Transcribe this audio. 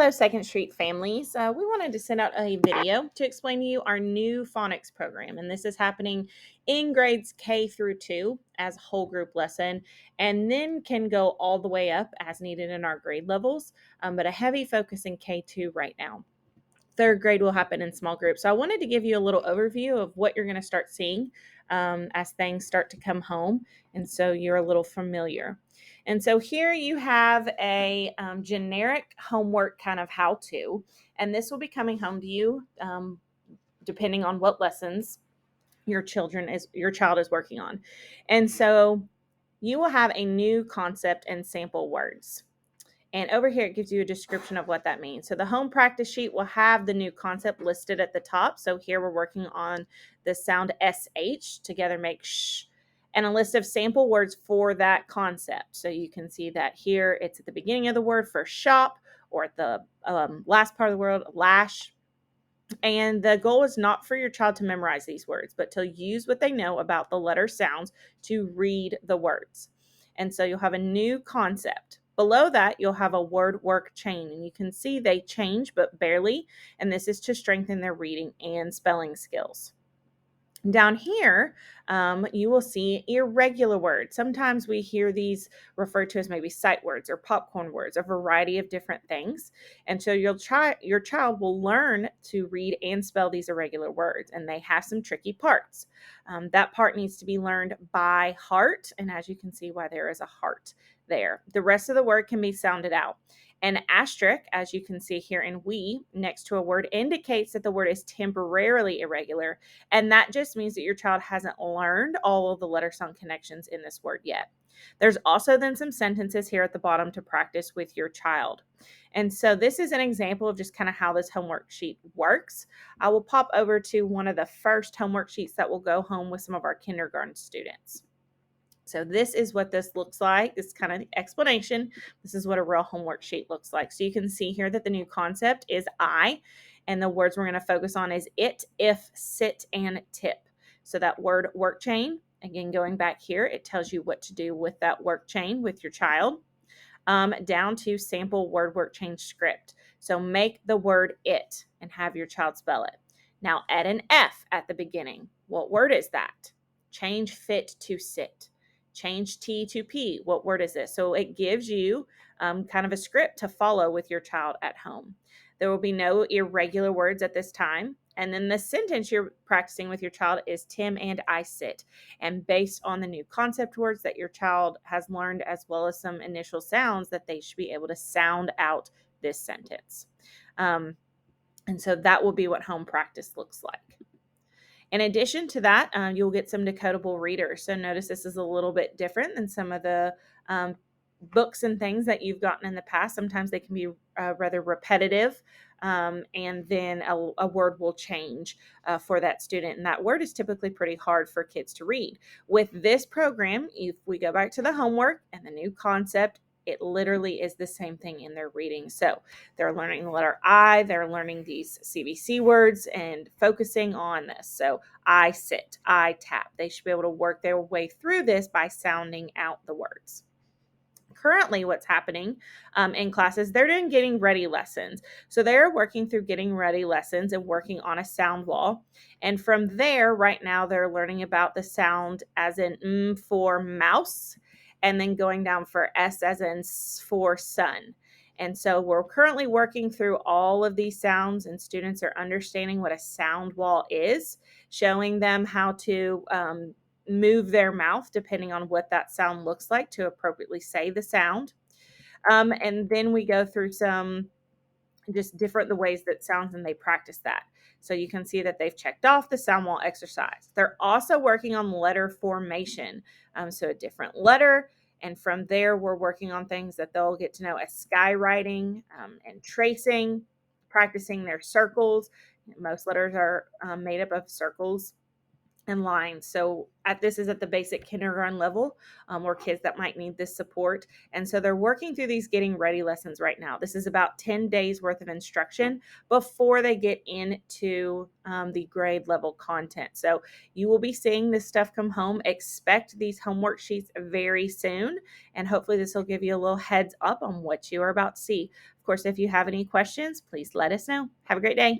Hello, Second Street families. We wanted to send out a video to explain to you our new phonics program. And this is happening in grades K through 2 as a whole group lesson, and then can go all the way up as needed in our grade levels, but a heavy focus in K2 right now. Third grade will happen in small groups. So I wanted to give you a little overview of what you're going to start seeing as things start to come home. And so you're a little familiar. And so here you have a generic homework kind of how to, and this will be coming home to you depending on what lessons your child is working on. And so you will have a new concept and sample words. And over here, it gives you a description of what that means. So the home practice sheet will have the new concept listed at the top. So here we're working on the sound SH, together make sh, and a list of sample words for that concept. So you can see that here it's at the beginning of the word for shop, or at the last part of the word, lash. And the goal is not for your child to memorize these words, but to use what they know about the letter sounds to read the words. And so you'll have a new concept. Below that, you'll have a word work chain, and you can see they change, but barely. And this is to strengthen their reading and spelling skills. Down here, you will see irregular words. Sometimes we hear these referred to as maybe sight words or popcorn words, a variety of different things. And so your child will learn to read and spell these irregular words, and they have some tricky parts. That part needs to be learned by heart, and as you can see why there is a heart there. The rest of the word can be sounded out. An asterisk, as you can see here in we, next to a word indicates that the word is temporarily irregular, and that just means that your child hasn't learned all of the letter sound connections in this word yet. There's also then some sentences here at the bottom to practice with your child. And so this is an example of just kind of how this homework sheet works. I will pop over to one of the first homework sheets that will go home with some of our kindergarten students. So this is what this looks like. This is kind of the explanation. This is what a real homework sheet looks like. So you can see here that the new concept is I, and the words we're going to focus on is it, if, sit, and tip. So that word work chain, again, going back here, it tells you what to do with that work chain with your child. Down to sample word work chain script. So make the word it and have your child spell it. Now add an F at the beginning. What word is that? Change fit to sit. Change T to P. What word is this? So it gives you kind of a script to follow with your child at home. There will be no irregular words at this time. And then the sentence you're practicing with your child is Tim and I sit. And based on the new concept words that your child has learned, as well as some initial sounds, that they should be able to sound out this sentence. And so that will be what home practice looks like. In addition to that, you'll get some decodable readers. So notice this is a little bit different than some of the books and things that you've gotten in the past. Sometimes they can be rather repetitive, and then a word will change for that student. And that word is typically pretty hard for kids to read. With this program, if we go back to the homework and the new concept, it literally is the same thing in their reading. So they're learning the letter I, they're learning these CVC words and focusing on this. So I sit, I tap. They should be able to work their way through this by sounding out the words. Currently, what's happening in classes, they're doing getting ready lessons. So they're working through getting ready lessons and working on a sound wall. And from there, right now, they're learning about the sound as in for mouse, and then going down for S as in for sun. And so we're currently working through all of these sounds, and students are understanding what a sound wall is, showing them how to move their mouth depending on what that sound looks like to appropriately say the sound. And then we go through some just different the ways that sounds, and they practice that. So you can see that they've checked off the sound wall exercise. They're also working on letter formation. So a different letter. And from there, we're working on things that they'll get to know as skywriting and tracing, practicing their circles. Most letters are made up of circles and lines. So this is at the basic kindergarten level, or kids that might need this support. And so they're working through these getting ready lessons right now. This is about 10 days worth of instruction before they get into the grade level content. So you will be seeing this stuff come home. Expect these homework sheets very soon. And hopefully this will give you a little heads up on what you are about to see. Of course, course, if you have any questions, please let us know. Have a great day.